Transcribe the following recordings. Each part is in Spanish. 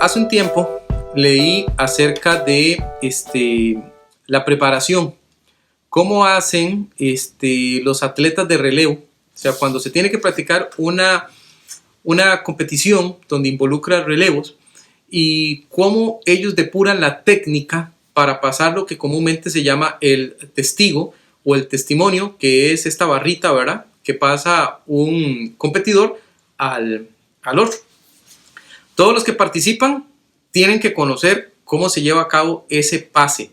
Hace un tiempo leí acerca de la preparación, cómo hacen los atletas de relevo, o sea, cuando se tiene que practicar una competición donde involucra relevos y cómo ellos depuran la técnica para pasar lo que comúnmente se llama el testigo o el testimonio, que es esta barrita, ¿verdad?, que pasa un competidor al otro. Todos los que participan tienen que conocer cómo se lleva a cabo ese pase,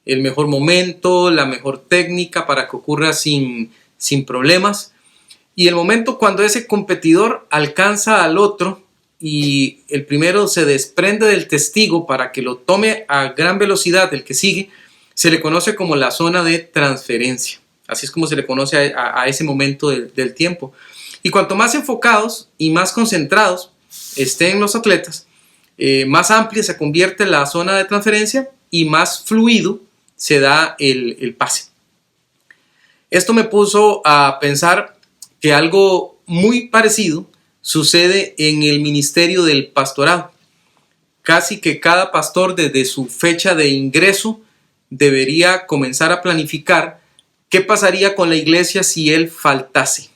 el mejor momento, la mejor técnica para que ocurra sin problemas. Y el momento cuando ese competidor alcanza al otro y el primero se desprende del testigo para que lo tome a gran velocidad el que sigue, se le conoce como la zona de transferencia. Así es como se le conoce a ese momento del tiempo. Y cuanto más enfocados y más concentrados estén los atletas, más amplia se convierte la zona de transferencia y más fluido se da el pase. Esto me puso a pensar que algo muy parecido sucede en el ministerio del pastorado. Casi que cada pastor desde su fecha de ingreso debería comenzar a planificar qué pasaría con la iglesia si él faltase.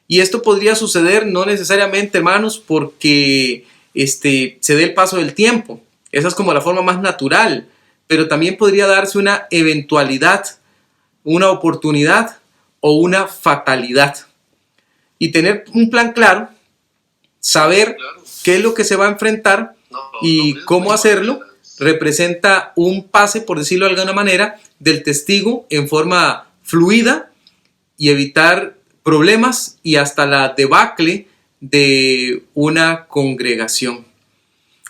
Y esto podría suceder no necesariamente, hermanos, porque se dé el paso del tiempo. Esa es como la forma más natural, pero también podría darse una eventualidad, una oportunidad o una fatalidad. Y tener un plan claro, saber qué es lo que se va a enfrentar y cómo hacerlo, representa un pase, por decirlo de alguna manera, del testigo en forma fluida y evitar problemas y hasta la debacle de una congregación.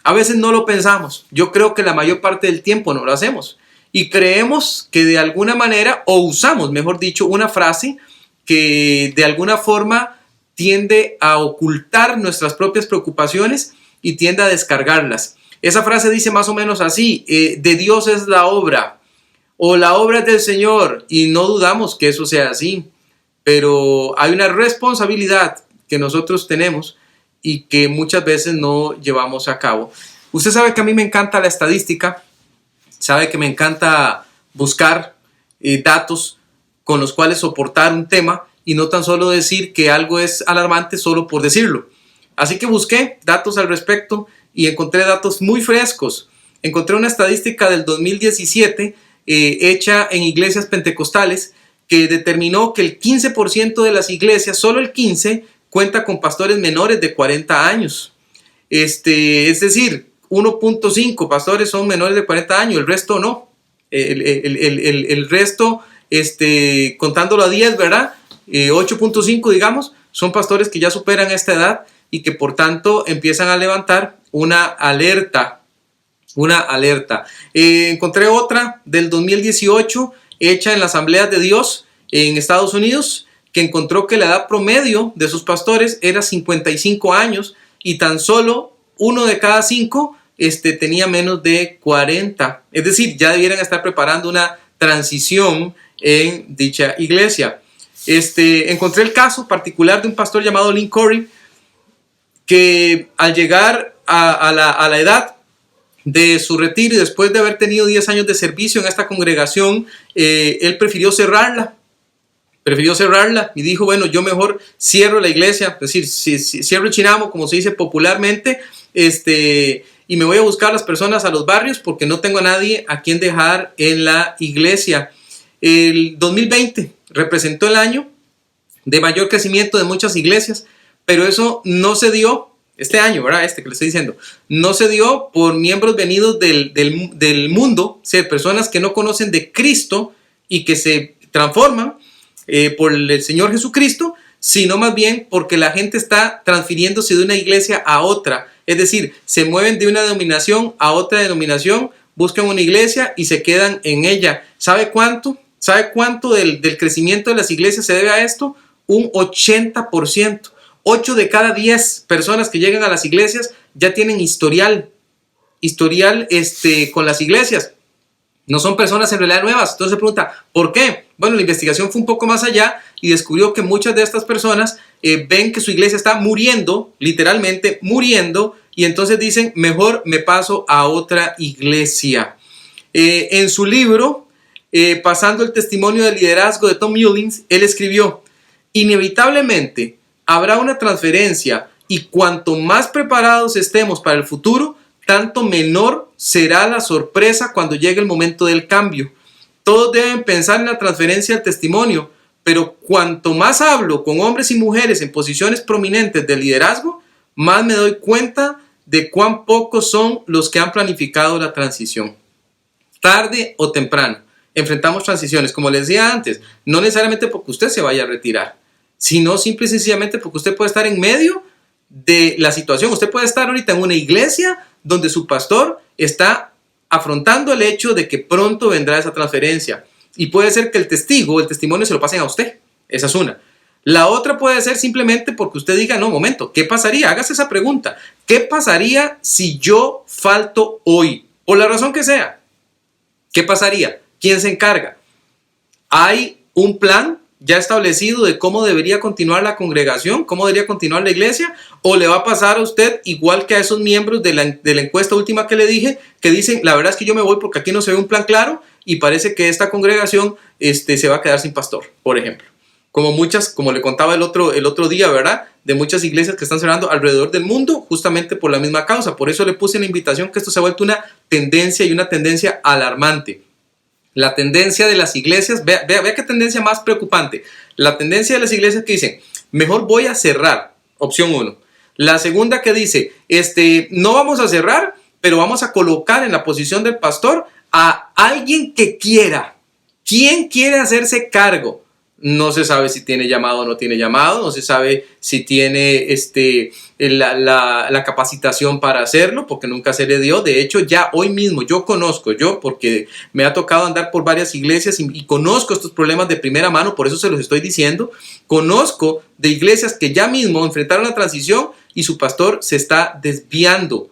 A veces no lo pensamos. Yo creo que la mayor parte del tiempo no lo hacemos. Y creemos que de alguna manera, o usamos, mejor dicho, una frase que de alguna forma tiende a ocultar nuestras propias preocupaciones y tiende a descargarlas. Esa frase dice más o menos así: de Dios es la obra, o la obra es del Señor, y no dudamos que eso sea así. Pero hay una responsabilidad que nosotros tenemos y que muchas veces no llevamos a cabo. Usted sabe que a mí me encanta la estadística, sabe que me encanta buscar datos con los cuales soportar un tema y no tan solo decir que algo es alarmante solo por decirlo. Así que busqué datos al respecto y encontré datos muy frescos. Encontré una estadística del 2017 hecha en iglesias pentecostales, que determinó que el 15% de las iglesias, solo el 15%, cuenta con pastores menores de 40 años. Es decir, 1.5 pastores son menores de 40 años, el resto no. El resto, contándolo a 10, ¿verdad? 8.5, digamos, son pastores que ya superan esta edad y que por tanto empiezan a levantar una alerta. Encontré otra del 2018, hecha en la Asamblea de Dios en Estados Unidos, que encontró que la edad promedio de sus pastores era 55 años y tan solo 1 de cada 5 tenía menos de 40. Es decir, ya debieran estar preparando una transición en dicha iglesia. Encontré el caso particular de un pastor llamado Lynn Corey, que al llegar a la edad de su retiro y después de haber tenido 10 años de servicio en esta congregación, él prefirió cerrarla y dijo: bueno, yo mejor cierro la iglesia, es decir, cierro el chinamo, como se dice popularmente, y me voy a buscar a las personas a los barrios porque no tengo a nadie a quien dejar en la iglesia. El 2020 representó el año de mayor crecimiento de muchas iglesias, pero eso no se dio este año, ¿verdad? Que le estoy diciendo, no se dio por miembros venidos del mundo, o sea, personas que no conocen de Cristo y que se transforman por el Señor Jesucristo, sino más bien porque la gente está transfiriéndose de una iglesia a otra. Es decir, se mueven de una denominación a otra denominación, buscan una iglesia y se quedan en ella. ¿Sabe cuánto? ¿Sabe cuánto del crecimiento de las iglesias se debe a esto? Un 80%. 8 de cada 10 personas que llegan a las iglesias ya tienen historial con las iglesias. No son personas en realidad nuevas. Entonces se pregunta, ¿por qué? Bueno, la investigación fue un poco más allá y descubrió que muchas de estas personas ven que su iglesia está muriendo, literalmente muriendo, y entonces dicen, mejor me paso a otra iglesia. En su libro, Pasando el testimonio de liderazgo de Tom Mullins, él escribió, inevitablemente habrá una transferencia y cuanto más preparados estemos para el futuro, tanto menor será la sorpresa cuando llegue el momento del cambio. Todos deben pensar en la transferencia del testimonio, pero cuanto más hablo con hombres y mujeres en posiciones prominentes de liderazgo, más me doy cuenta de cuán pocos son los que han planificado la transición. Tarde o temprano enfrentamos transiciones, como les decía antes, no necesariamente porque usted se vaya a retirar, sino simple y sencillamente porque usted puede estar en medio de la situación. Usted puede estar ahorita en una iglesia donde su pastor está afrontando el hecho de que pronto vendrá esa transferencia. Y puede ser que el testimonio se lo pasen a usted. Esa es una. La otra puede ser simplemente porque usted diga, no, momento, ¿qué pasaría? Hágase esa pregunta. ¿Qué pasaría si yo falto hoy? Por la razón que sea. ¿Qué pasaría? ¿Quién se encarga? ¿Hay un plan ya establecido de cómo debería continuar la congregación, cómo debería continuar la iglesia, o le va a pasar a usted igual que a esos miembros de la encuesta última que le dije, que dicen, la verdad es que yo me voy porque aquí no se ve un plan claro y parece que esta congregación se va a quedar sin pastor, por ejemplo. Como le contaba el otro día, ¿verdad? De muchas iglesias que están cerrando alrededor del mundo justamente por la misma causa. Por eso le puse en la invitación que esto se ha vuelto una tendencia y una tendencia alarmante. La tendencia de las iglesias, vea qué tendencia más preocupante. La tendencia de las iglesias que dicen, mejor voy a cerrar, opción 1. La segunda que dice, no vamos a cerrar, pero vamos a colocar en la posición del pastor a alguien que quiera. ¿Quién quiere hacerse cargo? No se sabe si tiene llamado o no tiene llamado, no se sabe si tiene la capacitación para hacerlo, porque nunca se le dio. De hecho, ya hoy mismo porque me ha tocado andar por varias iglesias y conozco estos problemas de primera mano, por eso se los estoy diciendo. Conozco de iglesias que ya mismo enfrentaron la transición y su pastor se está desviando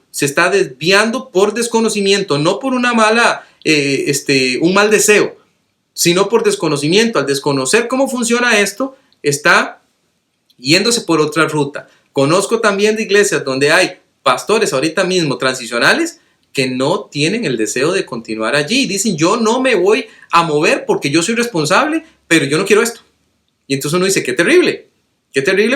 por desconocimiento, no por un mal deseo, sino por desconocimiento. Al desconocer cómo funciona esto, está yéndose por otra ruta. Conozco también de iglesias donde hay pastores ahorita mismo transicionales que no tienen el deseo de continuar allí. Dicen, yo no me voy a mover porque yo soy responsable, pero yo no quiero esto. Y entonces uno dice, qué terrible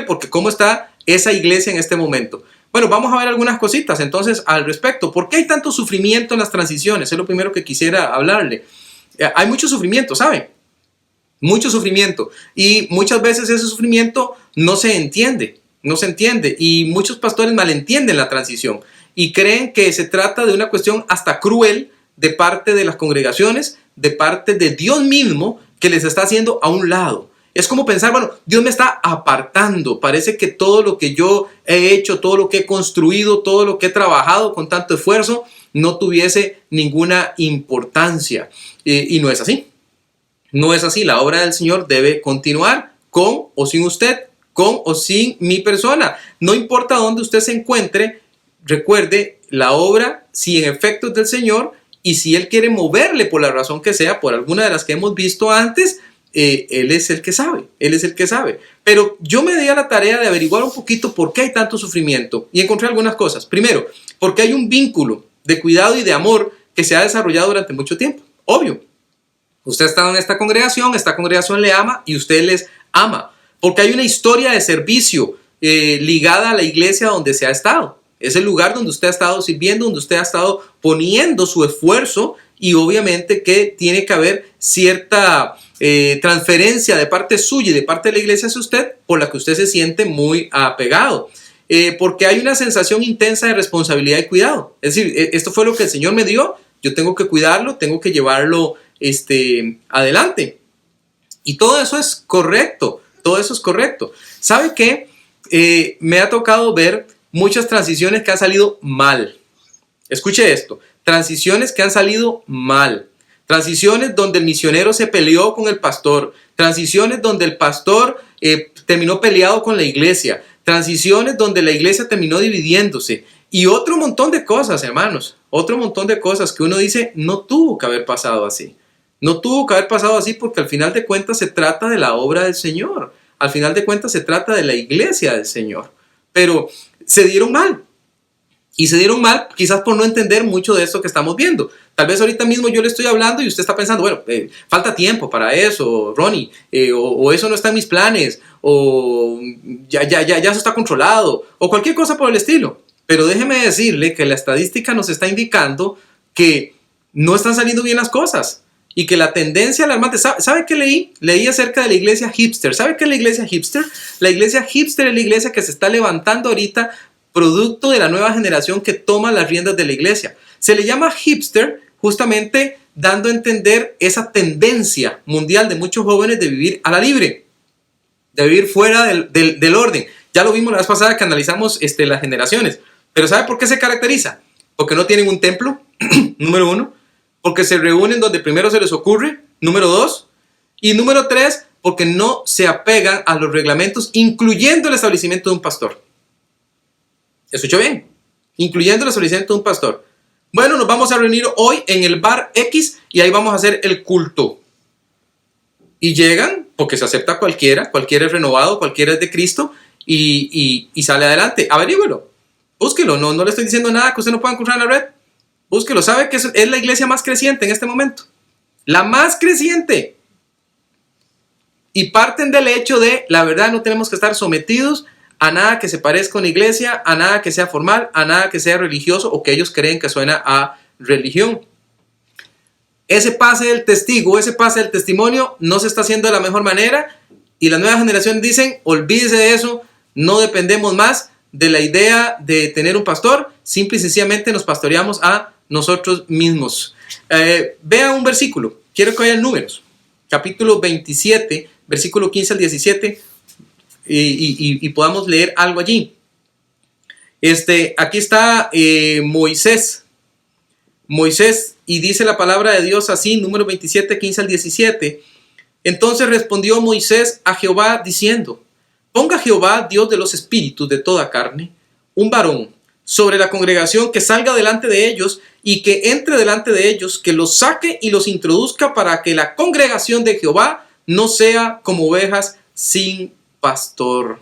porque ¿cómo está esa iglesia en este momento? Bueno, vamos a ver algunas cositas entonces al respecto. ¿Por qué hay tanto sufrimiento en las transiciones? Es lo primero que quisiera hablarle. Hay mucho sufrimiento, ¿saben? Mucho sufrimiento. Y muchas veces ese sufrimiento no se entiende. Y muchos pastores malentienden la transición y creen que se trata de una cuestión hasta cruel de parte de las congregaciones, de parte de Dios mismo, que les está haciendo a un lado. Es como pensar, bueno, Dios me está apartando. Parece que todo lo que yo he hecho, todo lo que he construido, todo lo que he trabajado con tanto esfuerzo, no tuviese ninguna importancia. Y no es así. No es así. La obra del Señor debe continuar con o sin usted, con o sin mi persona. No importa dónde usted se encuentre, recuerde, la obra, si en efecto es del Señor, y si Él quiere moverle por la razón que sea, por alguna de las que hemos visto antes, Él es el que sabe. Pero yo me di a la tarea de averiguar un poquito por qué hay tanto sufrimiento y encontré algunas cosas. Primero, porque hay un vínculo de cuidado y de amor que se ha desarrollado durante mucho tiempo. Obvio. Usted ha estado en esta congregación le ama y usted les ama. Porque hay una historia de servicio ligada a la iglesia donde se ha estado. Es el lugar donde usted ha estado sirviendo, donde usted ha estado poniendo su esfuerzo, y obviamente que tiene que haber cierta transferencia de parte suya y de parte de la iglesia hacia usted, por la que usted se siente muy apegado. Porque hay una sensación intensa de responsabilidad y cuidado. Es decir, esto fue lo que el Señor me dio, yo tengo que cuidarlo, tengo que llevarlo adelante. Y todo eso es correcto, ¿Sabe qué? Me ha tocado ver muchas transiciones que han salido mal. Escuche esto, transiciones que han salido mal. Transiciones donde el misionero se peleó con el pastor. Transiciones donde el pastor terminó peleado con la iglesia. Transiciones donde la iglesia terminó dividiéndose. Y otro montón de cosas, hermanos. Otro montón de cosas que uno dice, no tuvo que haber pasado así. No tuvo que haber pasado así porque al final de cuentas se trata de la obra del Señor. Al final de cuentas se trata de la iglesia del Señor. Pero se dieron mal. Y se dieron mal, quizás por no entender mucho de esto que estamos viendo. Tal vez ahorita mismo yo le estoy hablando y usted está pensando, bueno, falta tiempo para eso, Ronnie, o eso no está en mis planes, o ya eso está controlado, o cualquier cosa por el estilo. Pero déjeme decirle que la estadística nos está indicando que no están saliendo bien las cosas y que la tendencia alarmante, ¿sabe qué leí? Leí acerca de la iglesia hipster. ¿Sabe qué es la iglesia hipster? La iglesia hipster es la iglesia que se está levantando ahorita, producto de la nueva generación que toma las riendas de la iglesia. Se le llama hipster justamente dando a entender esa tendencia mundial de muchos jóvenes de vivir a la libre, de vivir fuera del orden. Ya lo vimos la vez pasada que analizamos las generaciones. Pero ¿sabe por qué se caracteriza? Porque no tienen un templo, número 1. Porque se reúnen donde primero se les ocurre, número 2. Y número 3, porque no se apegan a los reglamentos, incluyendo el establecimiento de un pastor. ¿Escuchó bien? Incluyendo el establecimiento de un pastor. Bueno, nos vamos a reunir hoy en el bar X y ahí vamos a hacer el culto. Y llegan, porque se acepta cualquiera es renovado, cualquiera es de Cristo y sale adelante. Averígüelo, búsquelo, no le estoy diciendo nada que usted no pueda encontrar en la red. Búsquelo, sabe que es la iglesia más creciente en este momento. La más creciente. Y parten del hecho de, la verdad, no tenemos que estar sometidos a nada que se parezca a una iglesia, a nada que sea formal, a nada que sea religioso o que ellos creen que suena a religión. Ese pase del testigo, ese pase del testimonio no se está haciendo de la mejor manera y las nuevas generaciones dicen, olvídese de eso, no dependemos más de la idea de tener un pastor, simple y sencillamente nos pastoreamos a nosotros mismos. Vea un versículo, quiero que vayan números, capítulo 27, versículo 15 al 17 y podamos leer algo allí. Aquí está Moisés, y dice la palabra de Dios así, número 27, 15 al 17. Entonces respondió Moisés a Jehová diciendo, ponga Jehová, Dios de los espíritus de toda carne, un varón sobre la congregación que salga delante de ellos y que entre delante de ellos, que los saque y los introduzca para que la congregación de Jehová no sea como ovejas sin pastor.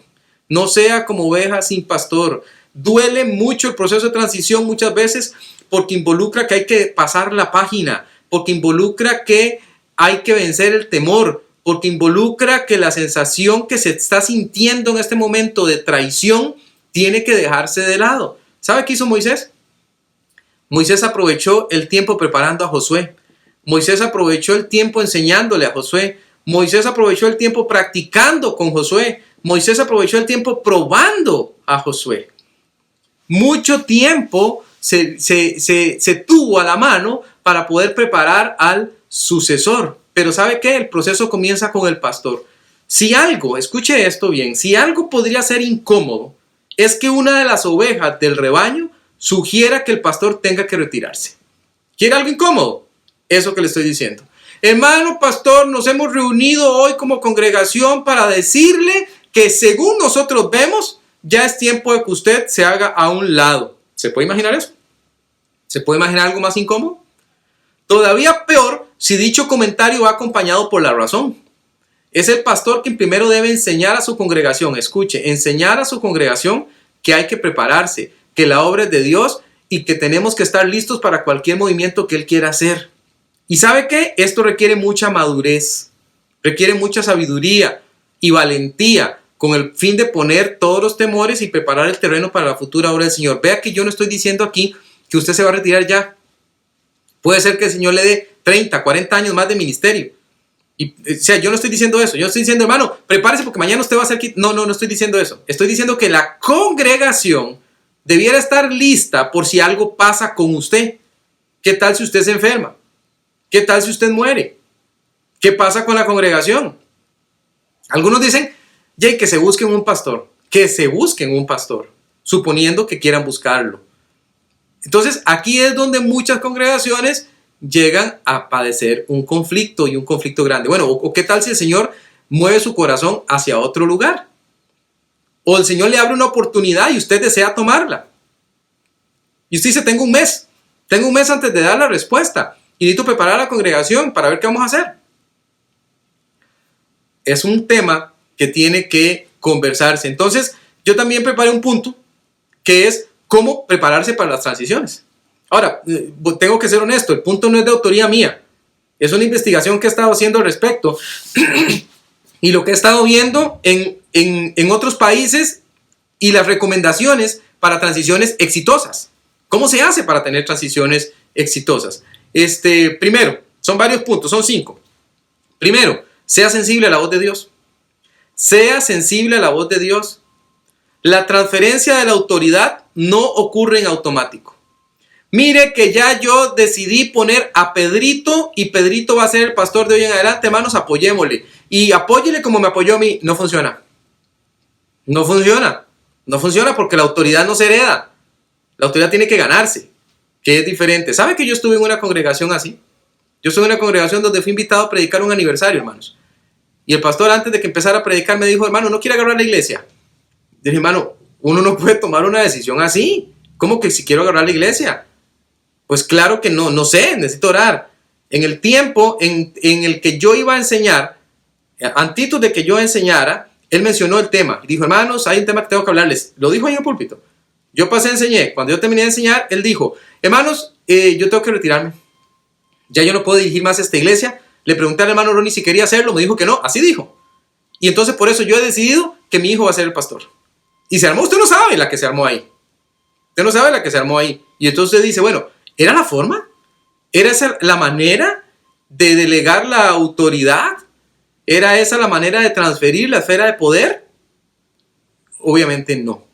No sea como ovejas sin pastor. Duele mucho el proceso de transición muchas veces porque involucra que hay que pasar la página, porque involucra que hay que vencer el temor, porque involucra que la sensación que se está sintiendo en este momento de traición tiene que dejarse de lado. ¿Sabe qué hizo Moisés? Moisés aprovechó el tiempo preparando a Josué. Moisés aprovechó el tiempo enseñándole a Josué. Moisés aprovechó el tiempo practicando con Josué. Moisés aprovechó el tiempo probando a Josué. Mucho tiempo se tuvo a la mano para poder preparar al sucesor. Pero ¿sabe qué? El proceso comienza con el pastor. Si algo, escuche esto bien, si algo podría ser incómodo, es que una de las ovejas del rebaño sugiera que el pastor tenga que retirarse. ¿Quiere algo incómodo? Eso que le estoy diciendo. Hermano pastor, nos hemos reunido hoy como congregación para decirle que según nosotros vemos, ya es tiempo de que usted se haga a un lado. ¿Se puede imaginar eso? ¿Se puede imaginar algo más incómodo? Todavía peor si dicho comentario va acompañado por la razón. Es el pastor quien primero debe enseñar a su congregación, escuche, enseñar a su congregación que hay que prepararse, que la obra es de Dios y que tenemos que estar listos para cualquier movimiento que Él quiera hacer. ¿Y sabe qué? Esto requiere mucha madurez, requiere mucha sabiduría y valentía con el fin de poner todos los temores y preparar el terreno para la futura obra del Señor. Vea que yo no estoy diciendo aquí que usted se va a retirar ya. Puede ser que el Señor le dé 30, 40 años más de ministerio. Yo no estoy diciendo eso. Yo estoy diciendo, hermano, prepárese porque mañana usted va a ser... No estoy diciendo eso. Estoy diciendo que la congregación debiera estar lista por si algo pasa con usted. ¿Qué tal si usted se enferma? ¿Qué tal si usted muere? ¿Qué pasa con la congregación? Algunos dicen, que se busquen un pastor. Que se busquen un pastor, suponiendo que quieran buscarlo. Entonces, aquí es donde muchas congregaciones llegan a padecer un conflicto y un conflicto grande. Bueno, o qué tal si el Señor mueve su corazón hacia otro lugar. O el Señor le abre una oportunidad y usted desea tomarla. Y usted dice, tengo un mes antes de dar la respuesta. Y necesito preparar a la congregación para ver qué vamos a hacer. Es un tema que tiene que conversarse. Entonces, yo también preparé un punto que es cómo prepararse para las transiciones. Ahora, tengo que ser honesto, el punto no es de autoría mía, es una investigación que he estado haciendo al respecto y lo que he estado viendo en otros países y las recomendaciones para transiciones exitosas. ¿Cómo se hace para tener transiciones exitosas? Primero, son varios puntos, son 5. Primero, sea sensible a la voz de Dios. Sea sensible a la voz de Dios. La transferencia de la autoridad no ocurre en automático. Mire que ya yo decidí poner a Pedrito y Pedrito va a ser el pastor de hoy en adelante, hermanos, apoyémosle. Y apóyele como me apoyó a mí. No funciona. No funciona. No funciona porque la autoridad no se hereda. La autoridad tiene que ganarse, que es diferente. ¿Sabe que yo estuve en una congregación así? Yo estuve en una congregación donde fui invitado a predicar un aniversario, hermanos. Y el pastor, antes de que empezara a predicar, me dijo, hermano, ¿no quiere agarrar la iglesia? Dije, hermano, uno no puede tomar una decisión así. ¿Cómo que si quiero agarrar la iglesia? Pues claro que no sé, necesito orar. En el tiempo en el que yo iba a enseñar, antes de que yo enseñara, él mencionó el tema. Y dijo, hermanos, hay un tema que tengo que hablarles. Lo dijo ahí en el púlpito. Yo pasé a enseñar. Cuando yo terminé de enseñar, él dijo, hermanos, yo tengo que retirarme. Ya yo no puedo dirigir más esta iglesia. Le pregunté al hermano Ronnie si quería hacerlo. Me dijo que no. Así dijo. Y entonces por eso yo he decidido que mi hijo va a ser el pastor. Y se armó, usted no sabe la que se armó ahí. Usted no sabe la que se armó ahí. Y entonces dice, bueno, ¿era la forma? ¿Era esa la manera de delegar la autoridad? ¿Era esa la manera de transferir la esfera de poder? Obviamente no.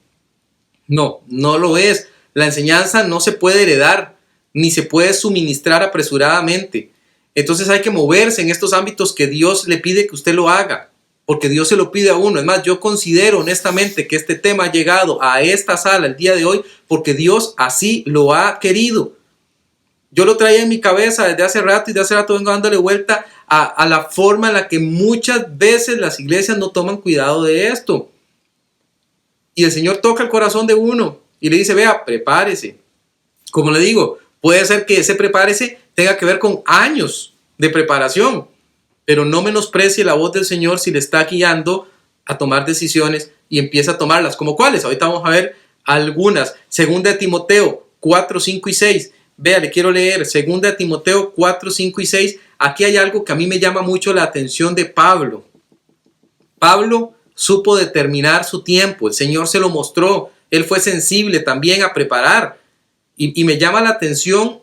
No lo es. La enseñanza no se puede heredar, ni se puede suministrar apresuradamente. Entonces hay que moverse en estos ámbitos que Dios le pide que usted lo haga, porque Dios se lo pide a uno. Es más, yo considero honestamente que este tema ha llegado a esta sala el día de hoy porque Dios así lo ha querido. Yo lo traía en mi cabeza desde hace rato y de hace rato vengo dándole vuelta a la forma en la que muchas veces las iglesias no toman cuidado de esto. Y el Señor toca el corazón de uno y le dice, vea, prepárese. Como le digo, puede ser que ese prepárese tenga que ver con años de preparación, pero no menosprecie la voz del Señor si le está guiando a tomar decisiones y empieza a tomarlas. ¿Como cuáles? Ahorita vamos a ver algunas. Segunda de Timoteo 4, 5 y 6. Vea, le quiero leer. Segunda de Timoteo 4, 5 y 6. Aquí hay algo que a mí me llama mucho la atención de Pablo. Pablo supo determinar su tiempo. El Señor se lo mostró. Él fue sensible también a preparar. Y me llama la atención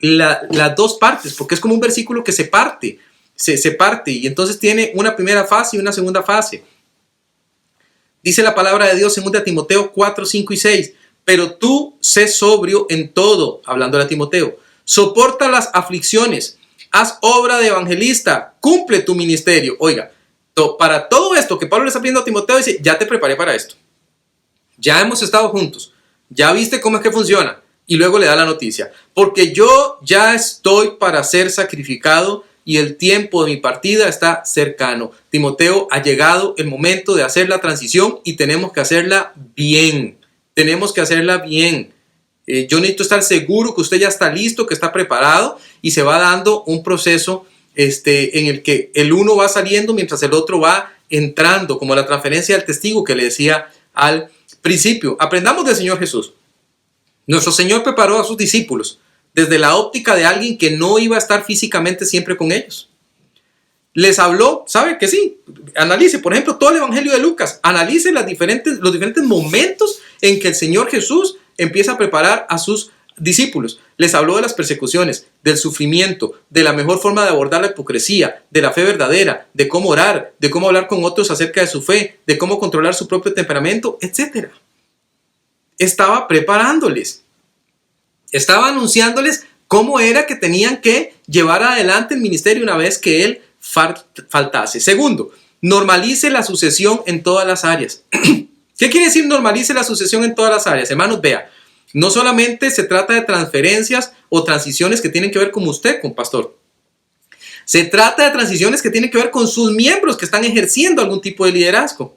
las dos partes, porque es como un versículo que se parte. Se parte y entonces tiene una primera fase y una segunda fase. Dice la palabra de Dios en 2 Timoteo 4, 5 y 6. Pero tú sé sobrio en todo, hablando de Timoteo. Soporta las aflicciones. Haz obra de evangelista. Cumple tu ministerio. Oiga, para todo esto que Pablo le está pidiendo a Timoteo, dice, ya te preparé para esto. Ya hemos estado juntos. Ya viste cómo es que funciona. Y luego le da la noticia. Porque yo ya estoy para ser sacrificado y el tiempo de mi partida está cercano. Timoteo, ha llegado el momento de hacer la transición y tenemos que hacerla bien. Tenemos que hacerla bien. Yo necesito estar seguro que usted ya está listo, que está preparado y se va dando un proceso en el que el uno va saliendo mientras el otro va entrando, como la transferencia del testigo que le decía al principio. Aprendamos del Señor Jesús. Nuestro Señor preparó a sus discípulos desde la óptica de alguien que no iba a estar físicamente siempre con ellos. Les habló, ¿sabe que sí? Analice, por ejemplo, todo el Evangelio de Lucas. Analice los diferentes momentos en que el Señor Jesús empieza a preparar a sus discípulos. Les habló de las persecuciones, del sufrimiento, de la mejor forma de abordar la hipocresía, de la fe verdadera, de cómo orar, de cómo hablar con otros acerca de su fe, de cómo controlar su propio temperamento, etc. Estaba preparándoles. Estaba anunciándoles cómo era que tenían que llevar adelante el ministerio una vez que él faltase. Segundo, normalice la sucesión en todas las áreas. ¿Qué quiere decir normalice la sucesión en todas las áreas? Hermanos, vea, no solamente se trata de transferencias o transiciones que tienen que ver con usted, con pastor. Se trata de transiciones que tienen que ver con sus miembros que están ejerciendo algún tipo de liderazgo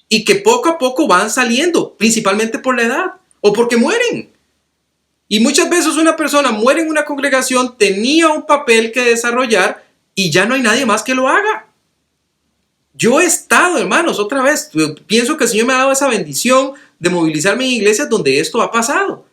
y que poco a poco van saliendo, principalmente por la edad o porque mueren. Y muchas veces una persona muere en una congregación, tenía un papel que desarrollar y ya no hay nadie más que lo haga. Yo he estado, hermanos, otra vez, pienso que el Señor me ha dado esa bendición de movilizarme en iglesias donde esto ha pasado.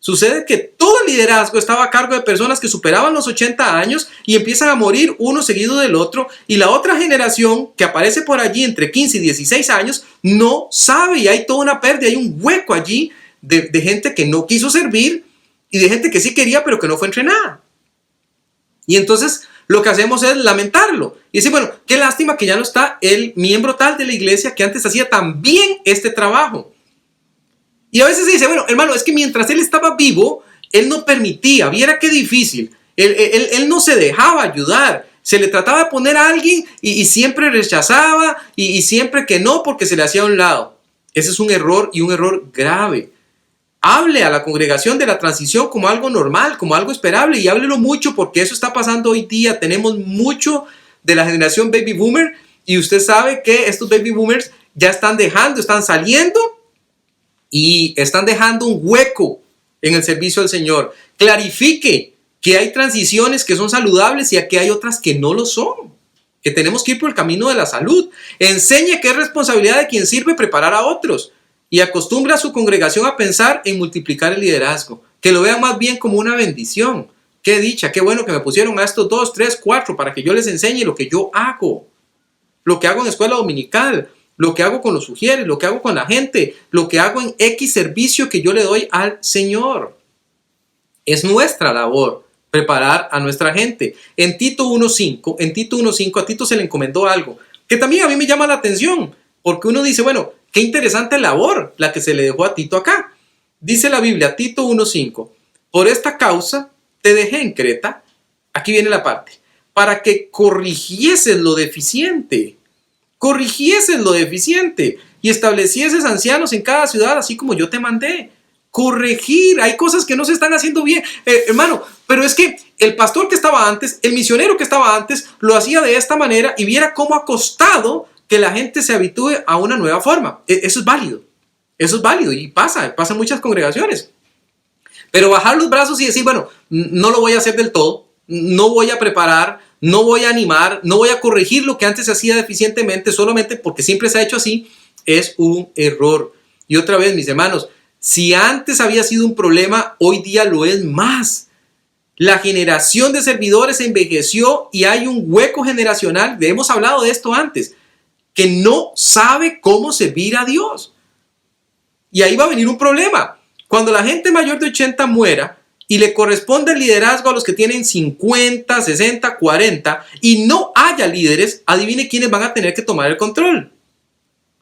Sucede que todo el liderazgo estaba a cargo de personas que superaban los 80 años y empiezan a morir uno seguido del otro, y la otra generación que aparece por allí entre 15 y 16 años no sabe, y hay toda una pérdida, hay un hueco allí de gente que no quiso servir y de gente que sí quería pero que no fue entrenada. Y entonces lo que hacemos es lamentarlo y decir, bueno, qué lástima que ya no está el miembro tal de la iglesia que antes hacía tan bien este trabajo. Y a veces se dice, bueno, hermano, es que mientras él estaba vivo, él no permitía, viera qué difícil, él no se dejaba ayudar, se le trataba de poner a alguien y siempre rechazaba y siempre que no porque se le hacía a un lado. Ese es un error, y un error grave. Hable a la congregación de la transición como algo normal, como algo esperable, y háblelo mucho porque eso está pasando hoy día. Tenemos mucho de la generación baby boomer y usted sabe que estos baby boomers ya están dejando, están saliendo y están dejando un hueco en el servicio del Señor. Clarifique que hay transiciones que son saludables y que hay otras que no lo son, que tenemos que ir por el camino de la salud. Enseñe que es responsabilidad de quien sirve preparar a otros y acostumbre a su congregación a pensar en multiplicar el liderazgo, que lo vean más bien como una bendición. Qué dicha, qué bueno que me pusieron a estos 2, 3, 4 para que yo les enseñe lo que yo hago, lo que hago en escuela dominical, lo que hago con los sugieres, lo que hago con la gente, lo que hago en X servicio que yo le doy al Señor. Es nuestra labor preparar a nuestra gente. En Tito 1.5, a Tito se le encomendó algo que también a mí me llama la atención, porque uno dice, bueno, qué interesante labor la que se le dejó a Tito acá. Dice la Biblia, Tito 1.5, por esta causa te dejé en Creta, aquí viene la parte, para que corrigieses lo deficiente y establecieses ancianos en cada ciudad, así como yo te mandé. Corregir, hay cosas que no se están haciendo bien, hermano, pero es que el pastor que estaba antes, el misionero que estaba antes, lo hacía de esta manera y viera cómo ha costado que la gente se habitúe a una nueva forma. Eso es válido y pasa en muchas congregaciones. Pero bajar los brazos y decir, bueno, no lo voy a hacer del todo, no voy a preparar, no voy a animar, no voy a corregir lo que antes se hacía deficientemente solamente porque siempre se ha hecho así, es un error. Y otra vez, mis hermanos, si antes había sido un problema, hoy día lo es más. La generación de servidores envejeció y hay un hueco generacional, hemos hablado de esto antes, que no sabe cómo servir a Dios. Y ahí va a venir un problema. Cuando la gente mayor de 80 muera y le corresponde el liderazgo a los que tienen 50, 60, 40 y no haya líderes, adivine quiénes van a tener que tomar el control.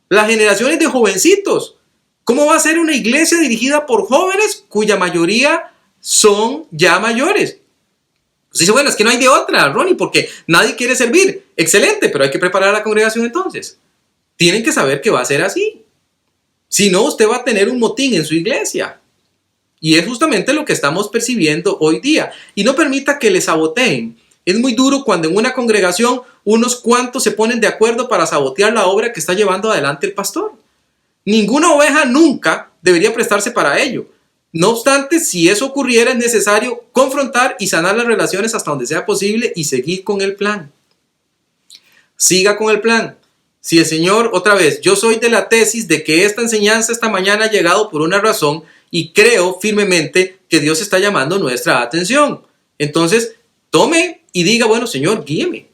Las generaciones de jovencitos. ¿Cómo va a ser una iglesia dirigida por jóvenes cuya mayoría son ya mayores? Pues dice, bueno, es que no hay de otra, Ronnie, porque nadie quiere servir. Excelente, pero hay que preparar a la congregación entonces. Tienen que saber que va a ser así. Si no, usted va a tener un motín en su iglesia. Y es justamente lo que estamos percibiendo hoy día. Y no permita que le saboteen. Es muy duro cuando en una congregación unos cuantos se ponen de acuerdo para sabotear la obra que está llevando adelante el pastor. Ninguna oveja nunca debería prestarse para ello. No obstante, si eso ocurriera, es necesario confrontar y sanar las relaciones hasta donde sea posible y seguir con el plan. Siga con el plan. Si el Señor, otra vez, yo soy de la tesis de que esta enseñanza esta mañana ha llegado por una razón y creo firmemente que Dios está llamando nuestra atención. Entonces, tome y diga, bueno, Señor, guíeme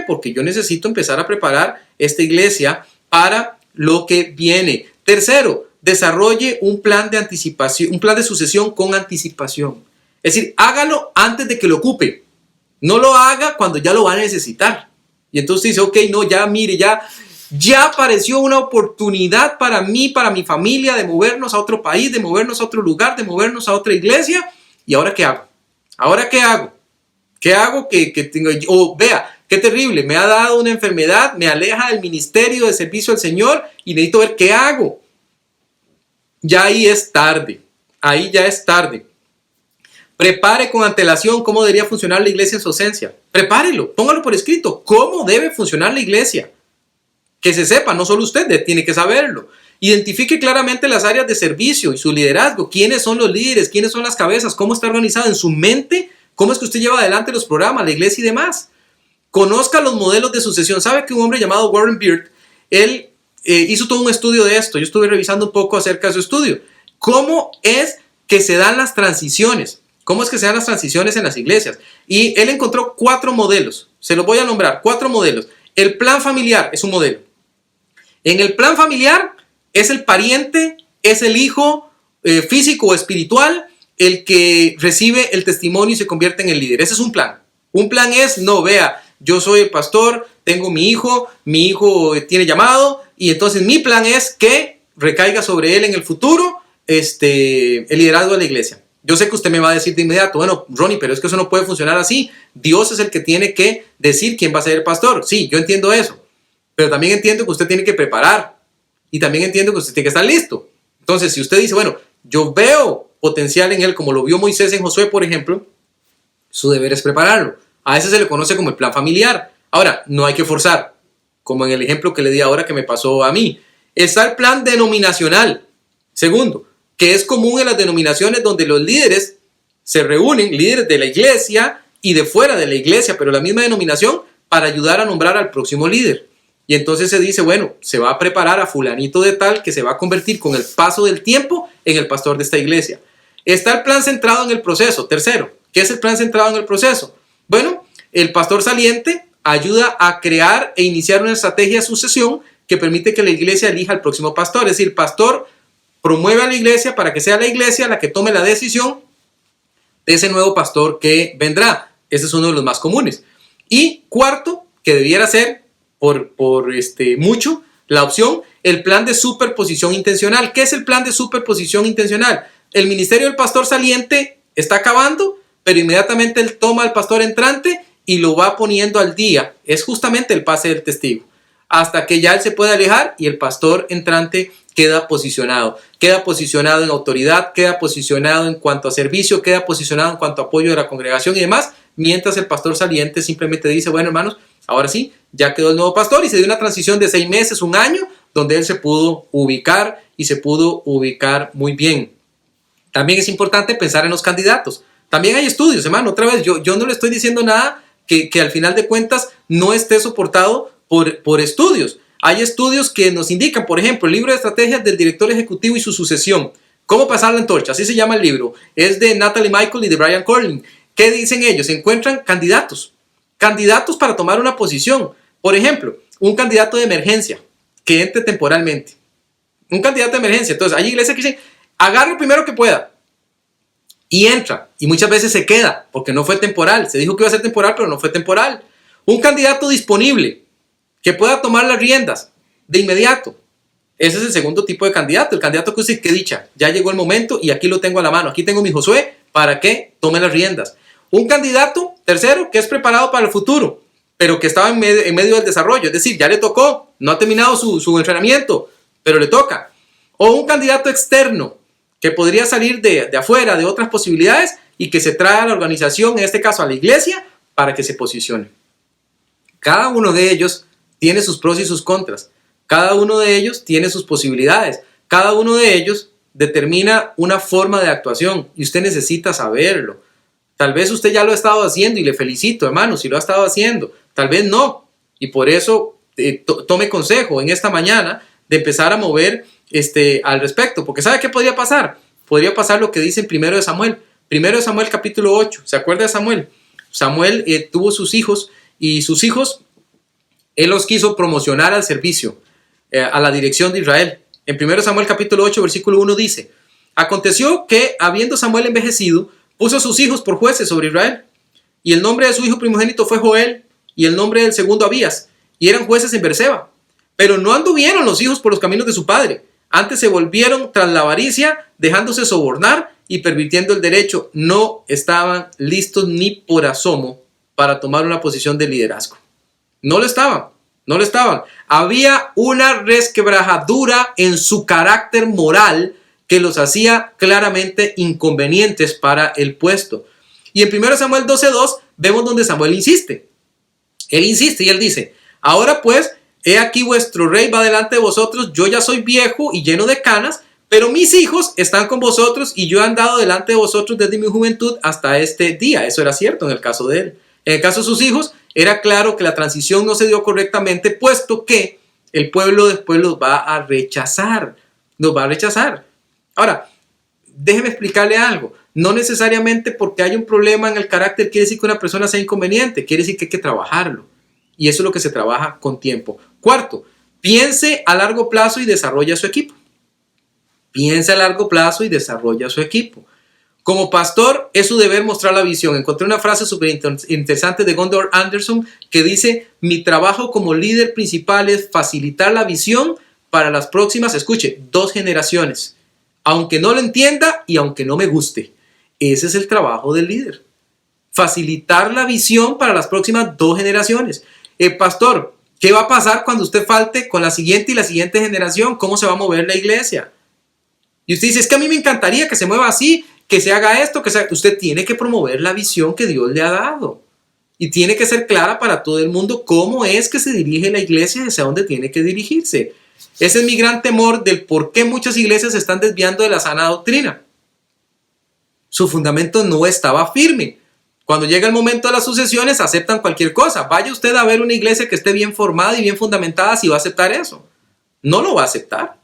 porque yo necesito empezar a preparar esta iglesia para lo que viene. Tercero, desarrolle un plan de anticipación, un plan de sucesión con anticipación. Es decir, hágalo antes de que lo ocupe. No lo haga cuando ya lo va a necesitar. Y entonces dice, ok, no, ya mire, ya apareció una oportunidad para mí, para mi familia, de movernos a otro país, de movernos a otro lugar, de movernos a otra iglesia. ¿Y ahora qué hago? ¿Ahora qué hago? ¿Qué hago que tengo? O vea, qué terrible, me ha dado una enfermedad, me aleja del ministerio de servicio al Señor y necesito ver qué hago. Ya ahí es tarde, ahí ya es tarde. Prepare con antelación cómo debería funcionar la iglesia en su ausencia. Prepárelo, póngalo por escrito. ¿Cómo debe funcionar la iglesia? Que se sepa, no solo usted tiene que saberlo. Identifique claramente las áreas de servicio y su liderazgo. ¿Quiénes son los líderes? ¿Quiénes son las cabezas? ¿Cómo está organizado en su mente? ¿Cómo es que usted lleva adelante los programas, la iglesia y demás? conozca los modelos de sucesión. Sabe que un hombre llamado Warren Beard, él hizo todo un estudio de esto. Yo estuve revisando un poco acerca de su estudio. ¿Cómo es que se dan las transiciones? ¿Cómo es que se dan las transiciones en las iglesias? Y él encontró 4 modelos. Se los voy a nombrar, 4 modelos. El plan familiar es un modelo. En el plan familiar es el pariente, es el hijo físico o espiritual el que recibe el testimonio y se convierte en el líder. Ese es un plan. Un plan es, no, vea, yo soy el pastor, tengo mi hijo tiene llamado y entonces mi plan es que recaiga sobre él en el futuro el liderazgo de la iglesia. Yo sé que usted me va a decir de inmediato, bueno, Ronnie, pero es que eso no puede funcionar así. Dios es el que tiene que decir quién va a ser el pastor. Sí, yo entiendo eso, pero también entiendo que usted tiene que preparar y también entiendo que usted tiene que estar listo. Entonces, si usted dice, bueno, yo veo potencial en él, como lo vio Moisés en Josué, por ejemplo, su deber es prepararlo. A ese se le conoce como el plan familiar. Ahora, no hay que forzar, como en el ejemplo que le di ahora que me pasó a mí. Está el plan denominacional. Segundo, que es común en las denominaciones donde los líderes se reúnen, líderes de la iglesia y de fuera de la iglesia, pero la misma denominación, para ayudar a nombrar al próximo líder. Y entonces se dice, bueno, se va a preparar a fulanito de tal que se va a convertir con el paso del tiempo en el pastor de esta iglesia. Está el plan centrado en el proceso. Tercero, ¿qué es el plan centrado en el proceso? Bueno, el pastor saliente ayuda a crear e iniciar una estrategia de sucesión que permite que la iglesia elija al próximo pastor. Es decir, el pastor promueve a la iglesia para que sea la iglesia la que tome la decisión de ese nuevo pastor que vendrá. Ese es uno de los más comunes. Y cuarto, que debiera ser por mucho la opción, el plan de superposición intencional. ¿Qué es el plan de superposición intencional? El ministerio del pastor saliente está acabando, pero inmediatamente él toma al pastor entrante y lo va poniendo al día. Es justamente el pase del testigo. Hasta que ya él se puede alejar y el pastor entrante queda posicionado en autoridad, queda posicionado en cuanto a servicio, queda posicionado en cuanto a apoyo de la congregación y demás, mientras el pastor saliente simplemente dice, bueno, hermanos, ahora sí, ya quedó el nuevo pastor y se dio una transición de 6 meses, 1 año, donde él se pudo ubicar y se pudo ubicar muy bien. También es importante pensar en los candidatos. También hay estudios, hermano, otra vez, yo no le estoy diciendo nada que al final de cuentas no esté soportado por estudios. Hay estudios que nos indican, por ejemplo, el libro de estrategias del director ejecutivo y su sucesión. ¿Cómo pasar la antorcha? Así se llama el libro. Es de Natalie Michael y de Brian Corlin. ¿Qué dicen ellos? Encuentran candidatos para tomar una posición. Por ejemplo, un candidato de emergencia que entre temporalmente. Un candidato de emergencia. Entonces, hay iglesias que dicen, agarre el primero que pueda. Y entra. Y muchas veces se queda porque no fue temporal. Se dijo que iba a ser temporal, pero no fue temporal. Un candidato disponible que pueda tomar las riendas de inmediato. Ese es el segundo tipo de candidato. El candidato que dice, qué dicha, ya llegó el momento y aquí lo tengo a la mano. Aquí tengo mi Josué para que tome las riendas. Un candidato, tercero, que es preparado para el futuro, pero que estaba en medio del desarrollo. Es decir, ya le tocó, no ha terminado su entrenamiento, pero le toca. O un candidato externo, que podría salir de afuera, de otras posibilidades, y que se trae a la organización, en este caso a la iglesia, para que se posicione. Cada uno de ellos tiene sus pros y sus contras. Cada uno de ellos tiene sus posibilidades. Cada uno de ellos determina una forma de actuación y usted necesita saberlo. Tal vez usted ya lo ha estado haciendo y le felicito, hermano, si lo ha estado haciendo. Tal vez no. Y por eso tome consejo en esta mañana de empezar a mover al respecto. Porque ¿sabe qué podría pasar? Podría pasar lo que dice en 1 de Samuel. 1 de Samuel capítulo 8. ¿Se acuerda de Samuel? Samuel tuvo sus hijos y sus hijos él los quiso promocionar al servicio, a la dirección de Israel. En 1 Samuel capítulo 8, versículo 1 dice, aconteció que, habiendo Samuel envejecido, puso a sus hijos por jueces sobre Israel. Y el nombre de su hijo primogénito fue Joel, y el nombre del segundo Abías, y eran jueces en Berseba. Pero no anduvieron los hijos por los caminos de su padre, antes se volvieron tras la avaricia, dejándose sobornar y pervirtiendo el derecho. No estaban listos ni por asomo para tomar una posición de liderazgo. No lo estaban. Había una resquebrajadura en su carácter moral que los hacía claramente inconvenientes para el puesto. Y en 1 Samuel 12:2 vemos donde Samuel insiste. Él insiste y él dice, ahora pues, he aquí vuestro rey va delante de vosotros, yo ya soy viejo y lleno de canas, pero mis hijos están con vosotros y yo he andado delante de vosotros desde mi juventud hasta este día. Eso era cierto en el caso de él. En el caso de sus hijos, Era claro que la transición no se dio correctamente, puesto que el pueblo después los va a rechazar. Los va a rechazar. Ahora, déjeme explicarle algo. No necesariamente porque hay un problema en el carácter quiere decir que una persona sea inconveniente. Quiere decir que hay que trabajarlo. Y eso es lo que se trabaja con tiempo. Cuarto, piense a largo plazo y desarrolla su equipo. Piense a largo plazo y desarrolla su equipo. Como pastor, es su deber mostrar la visión. Encontré una frase súper interesante de Gondor Anderson que dice: mi trabajo como líder principal es facilitar la visión para las próximas, escuche, 2 generaciones. Aunque no lo entienda y aunque no me guste. Ese es el trabajo del líder. Facilitar la visión para las próximas 2 generaciones. Pastor, ¿qué va a pasar cuando usted falte con la siguiente y la siguiente generación? ¿Cómo se va a mover la iglesia? Y usted dice, es que a mí me encantaría que se mueva así, que se haga esto, que se... Usted tiene que promover la visión que Dios le ha dado. Y tiene que ser clara para todo el mundo cómo es que se dirige la iglesia y hacia dónde tiene que dirigirse. Ese es mi gran temor del por qué muchas iglesias se están desviando de la sana doctrina. Su fundamento no estaba firme. Cuando llega el momento de las sucesiones, aceptan cualquier cosa. Vaya usted a ver una iglesia que esté bien formada y bien fundamentada si va a aceptar eso. No lo va a aceptar.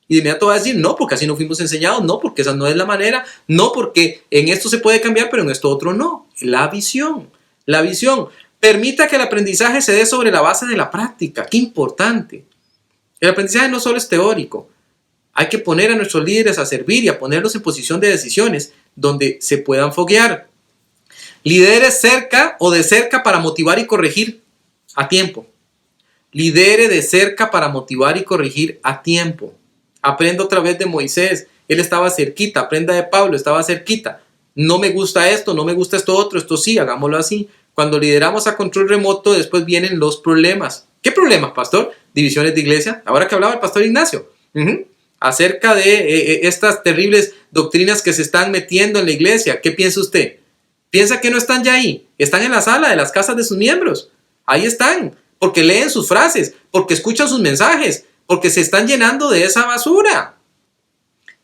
Y de inmediato va a decir, no, porque así no fuimos enseñados, no, porque esa no es la manera, no, porque en esto se puede cambiar, pero en esto otro no. La visión. La visión. Permita que el aprendizaje se dé sobre la base de la práctica. Qué importante. El aprendizaje no solo es teórico. Hay que poner a nuestros líderes a servir y a ponerlos en posición de decisiones donde se puedan foguear. Lidere cerca o de cerca para motivar y corregir a tiempo. Lidere de cerca para motivar y corregir a tiempo. Aprenda otra vez de Moisés. Él estaba cerquita. Aprenda de Pablo. Estaba cerquita. No me gusta esto, no me gusta esto otro. Esto sí, hagámoslo así. Cuando lideramos a control remoto, después vienen los problemas. ¿Qué problemas, pastor? Divisiones de iglesia. Ahora que hablaba el pastor Ignacio. Acerca de estas terribles doctrinas que se están metiendo en la iglesia. ¿Qué piensa usted? ¿Piensa que no están ya ahí? Están en la sala de las casas de sus miembros. Ahí están. Porque leen sus frases. Porque escuchan sus mensajes. Porque se están llenando de esa basura.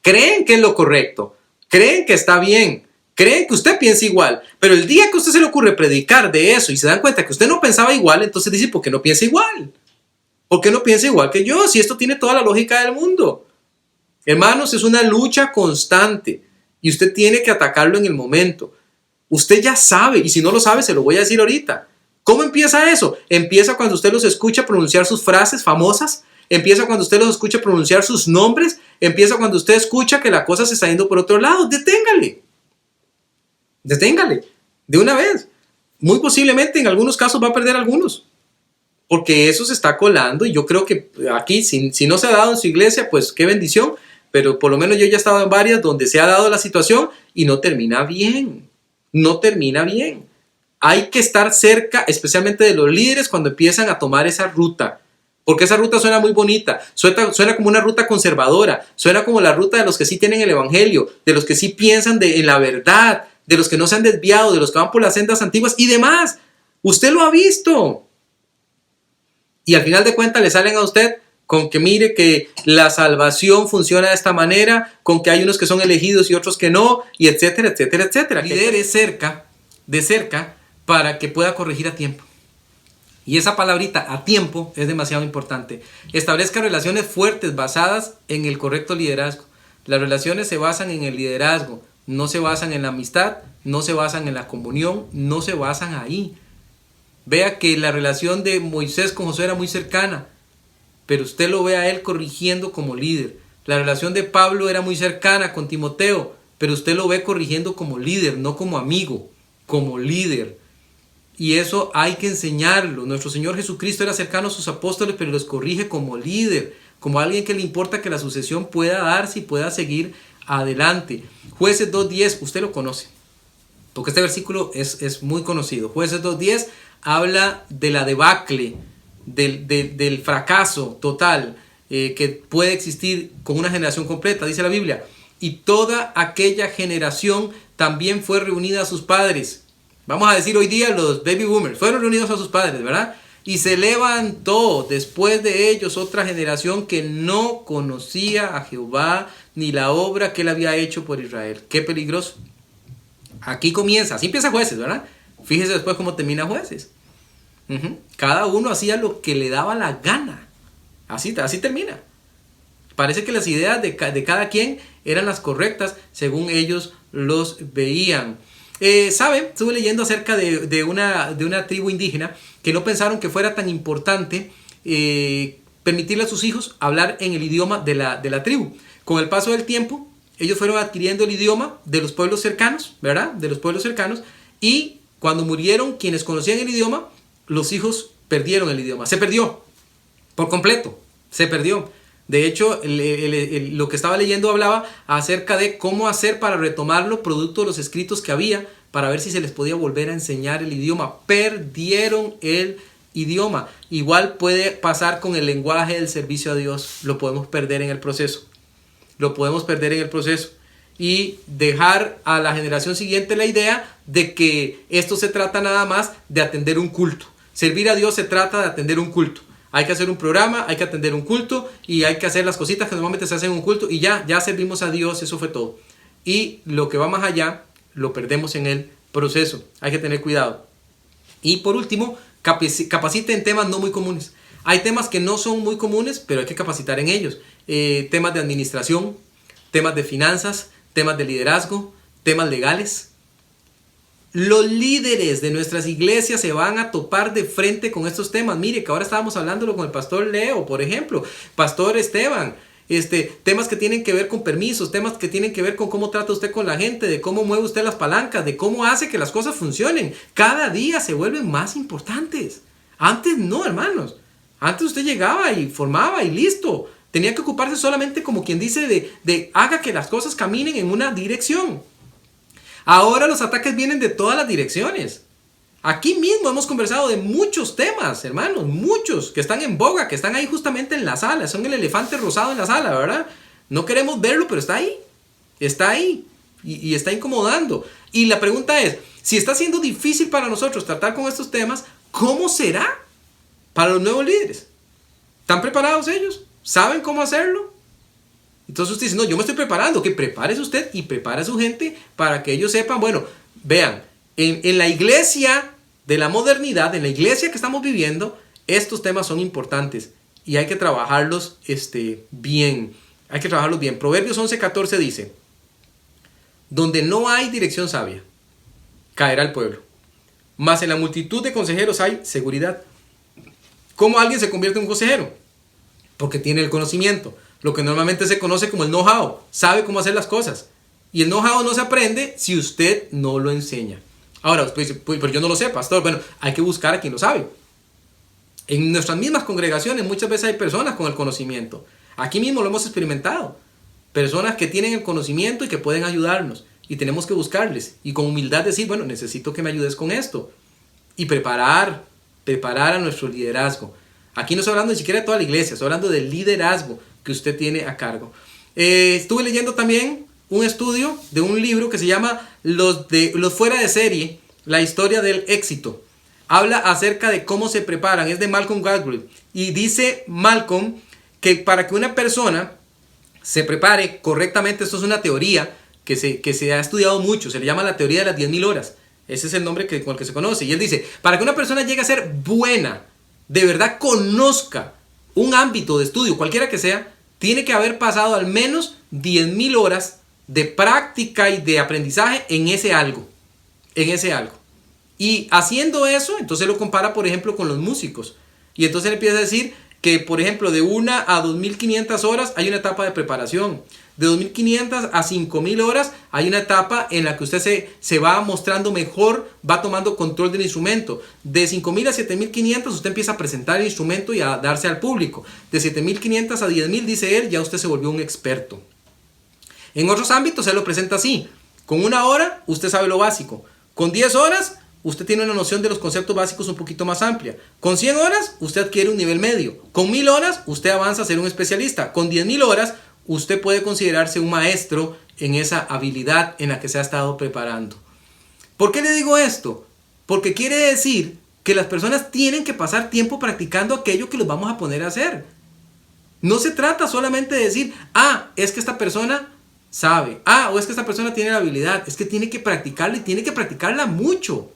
Creen que es lo correcto. Creen que está bien. Creen que usted piensa igual. Pero el día que a usted se le ocurre predicar de eso y se dan cuenta que usted no pensaba igual, entonces dice, ¿por qué no piensa igual? ¿Por qué no piensa igual que yo? Si esto tiene toda la lógica del mundo. Hermanos, es una lucha constante. Y usted tiene que atacarlo en el momento. Usted ya sabe. Y si no lo sabe, se lo voy a decir ahorita. ¿Cómo empieza eso? Empieza cuando usted los escucha pronunciar sus frases famosas. Empieza cuando usted los escucha pronunciar sus nombres. Empieza cuando usted escucha que la cosa se está yendo por otro lado. Deténgale. Deténgale. De una vez. Muy posiblemente en algunos casos va a perder algunos. Porque eso se está colando. Y yo creo que aquí, si no se ha dado en su iglesia, pues qué bendición. Pero por lo menos yo ya he estado en varias donde se ha dado la situación y no termina bien. No termina bien. Hay que estar cerca, especialmente de los líderes, cuando empiezan a tomar esa ruta. Porque esa ruta suena muy bonita, suena como una ruta conservadora, suena como la ruta de los que sí tienen el evangelio, de los que sí piensan en la verdad, de los que no se han desviado, de los que van por las sendas antiguas y demás. Usted lo ha visto. Y al final de cuentas le salen a usted con que mire que la salvación funciona de esta manera, con que hay unos que son elegidos y otros que no, y etcétera, etcétera, etcétera. Lidere de cerca, para que pueda corregir a tiempo. Y esa palabrita, a tiempo, es demasiado importante. Establezca relaciones fuertes basadas en el correcto liderazgo. Las relaciones se basan en el liderazgo, no se basan en la amistad, no se basan en la comunión, no se basan ahí. Vea que la relación de Moisés con Josué era muy cercana, pero usted lo ve a él corrigiendo como líder. La relación de Pablo era muy cercana con Timoteo, pero usted lo ve corrigiendo como líder, no como amigo, como líder. Y eso hay que enseñarlo. Nuestro Señor Jesucristo era cercano a sus apóstoles, pero los corrige como líder, como alguien que le importa que la sucesión pueda darse y pueda seguir adelante. Jueces 2:10, usted lo conoce, porque este versículo es muy conocido. Jueces 2:10 habla de la debacle, del fracaso total que puede existir con una generación completa, dice la Biblia. Y toda aquella generación también fue reunida a sus padres. Vamos a decir hoy día los baby boomers fueron reunidos a sus padres, ¿verdad? Y se levantó después de ellos otra generación que no conocía a Jehová ni la obra que él había hecho por Israel. Qué peligroso. Aquí comienza, así empieza Jueces, ¿verdad? Fíjese después cómo termina Jueces. Cada uno hacía lo que le daba la gana. Así termina. Parece que las ideas de cada quien eran las correctas según ellos los veían. ¿Saben? Estuve leyendo acerca de una tribu indígena que no pensaron que fuera tan importante permitirle a sus hijos hablar en el idioma de la tribu. Con el paso del tiempo, ellos fueron adquiriendo el idioma de los pueblos cercanos, ¿verdad? De los pueblos cercanos. Y cuando murieron quienes conocían el idioma, los hijos perdieron el idioma. Se perdió por completo. Se perdió. De hecho, lo que estaba leyendo hablaba acerca de cómo hacer para retomarlo producto de los escritos que había para ver si se les podía volver a enseñar el idioma. Perdieron el idioma. Igual puede pasar con el lenguaje del servicio a Dios. Lo podemos perder en el proceso. Lo podemos perder en el proceso. Y dejar a la generación siguiente la idea de que esto se trata nada más de atender un culto. Servir a Dios se trata de atender un culto. Hay que hacer un programa, hay que atender un culto y hay que hacer las cositas que normalmente se hacen en un culto y ya servimos a Dios, eso fue todo. Y lo que va más allá lo perdemos en el proceso. Hay que tener cuidado. Y por último, capacite en temas no muy comunes. Hay temas que no son muy comunes, pero hay que capacitar en ellos. Temas de administración, temas de finanzas, temas de liderazgo, temas legales. Los líderes de nuestras iglesias se van a topar de frente con estos temas. Mire que ahora estábamos hablándolo con el pastor Leo, por ejemplo, pastor Esteban. Temas que tienen que ver con permisos, temas que tienen que ver con cómo trata usted con la gente, de cómo mueve usted las palancas, de cómo hace que las cosas funcionen. Cada día se vuelven más importantes. Antes no, hermanos. Antes usted llegaba y formaba y listo. Tenía que ocuparse solamente, como quien dice, de haga que las cosas caminen en una dirección. Ahora los ataques vienen de todas las direcciones. Aquí mismo hemos conversado de muchos temas, hermanos, muchos que están en boga, que están ahí justamente en la sala. Son el elefante rosado en la sala, ¿verdad? No queremos verlo, pero está ahí. Está ahí y está incomodando. Y la pregunta es, si está siendo difícil para nosotros tratar con estos temas, ¿cómo será para los nuevos líderes? ¿Están preparados ellos? ¿Saben cómo hacerlo? Entonces usted dice, no, yo me estoy preparando. Que prepárese usted y prepare a su gente para que ellos sepan, bueno, vean, en la iglesia de la modernidad, en la iglesia que estamos viviendo, estos temas son importantes y hay que trabajarlos bien. Hay que trabajarlos bien. Proverbios 11:14 dice, donde no hay dirección sabia, caerá el pueblo, mas en la multitud de consejeros hay seguridad. ¿Cómo alguien se convierte en un consejero? Porque tiene el conocimiento. Lo que normalmente se conoce como el know-how. Sabe cómo hacer las cosas. Y el know-how no se aprende si usted no lo enseña. Ahora, usted dice, pues, pero yo no lo sé, pastor. Bueno, hay que buscar a quien lo sabe. En nuestras mismas congregaciones muchas veces hay personas con el conocimiento. Aquí mismo lo hemos experimentado. Personas que tienen el conocimiento y que pueden ayudarnos. Y tenemos que buscarles. Y con humildad decir, bueno, necesito que me ayudes con esto. Y preparar a nuestro liderazgo. Aquí no estoy hablando ni siquiera de toda la iglesia. Estoy hablando del liderazgo que usted tiene a cargo. Estuve leyendo también un estudio de un libro que se llama Los fuera de serie, la historia del éxito. Habla acerca de cómo se preparan. Es de Malcolm Gladwell. Y dice Malcolm que para que una persona se prepare correctamente, esto es una teoría que se ha estudiado mucho. Se le llama la teoría de las 10.000 horas. Ese es el nombre con el que se conoce. Y él dice, para que una persona llegue a ser buena, de verdad conozca un ámbito de estudio, cualquiera que sea, tiene que haber pasado al menos 10.000 horas de práctica y de aprendizaje en ese algo. Y haciendo eso, entonces lo compara, por ejemplo, con los músicos. Y entonces le empieza a decir que, por ejemplo, de 1 a 2.500 horas hay una etapa de preparación. De 2.500 a 5.000 horas hay una etapa en la que usted se va mostrando mejor, va tomando control del instrumento. De 5.000 a 7.500 usted empieza a presentar el instrumento y a darse al público. De 7.500 a 10.000, dice él, ya usted se volvió un experto. En otros ámbitos se lo presenta así. Con 1 hora usted sabe lo básico. Con 10 horas usted tiene una noción de los conceptos básicos un poquito más amplia. Con 100 horas usted adquiere un nivel medio. Con 1.000 horas usted avanza a ser un especialista. Con 10.000 horas usted puede considerarse un maestro en esa habilidad en la que se ha estado preparando. ¿Por qué le digo esto? Porque quiere decir que las personas tienen que pasar tiempo practicando aquello que los vamos a poner a hacer. No se trata solamente de decir, es que esta persona sabe, o es que esta persona tiene la habilidad. Es que tiene que practicarla y tiene que practicarla mucho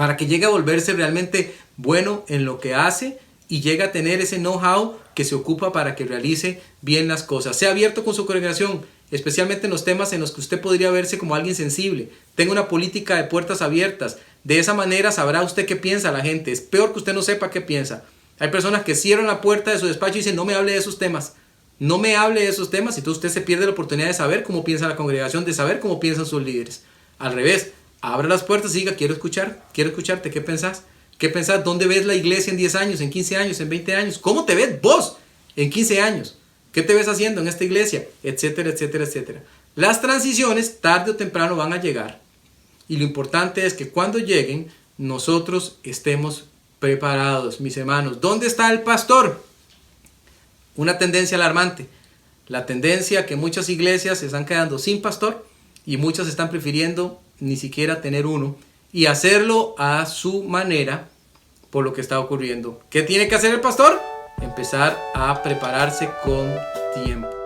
para que llegue a volverse realmente bueno en lo que hace y llegue a tener ese know-how que se ocupa para que realice bien las cosas. Sea abierto con su congregación, especialmente en los temas en los que usted podría verse como alguien sensible. Tenga una política de puertas abiertas. De esa manera sabrá usted qué piensa la gente. Es peor que usted no sepa qué piensa. Hay personas que cierran la puerta de su despacho y dicen, no me hable de esos temas. No me hable de esos temas, y entonces usted se pierde la oportunidad de saber cómo piensa la congregación, de saber cómo piensan sus líderes. Al revés, abra las puertas y diga, quiero escucharte, ¿qué pensás? ¿Qué pensás? ¿Dónde ves la iglesia en 10 años, en 15 años, en 20 años? ¿Cómo te ves vos en 15 años? ¿Qué te ves haciendo en esta iglesia? Etcétera, etcétera, etcétera. Las transiciones tarde o temprano van a llegar. Y lo importante es que cuando lleguen, nosotros estemos preparados, mis hermanos. ¿Dónde está el pastor? Una tendencia alarmante. La tendencia que muchas iglesias se están quedando sin pastor y muchas están prefiriendo ni siquiera tener uno y hacerlo a su manera por lo que está ocurriendo. ¿Qué tiene que hacer el pastor? Empezar a prepararse con tiempo.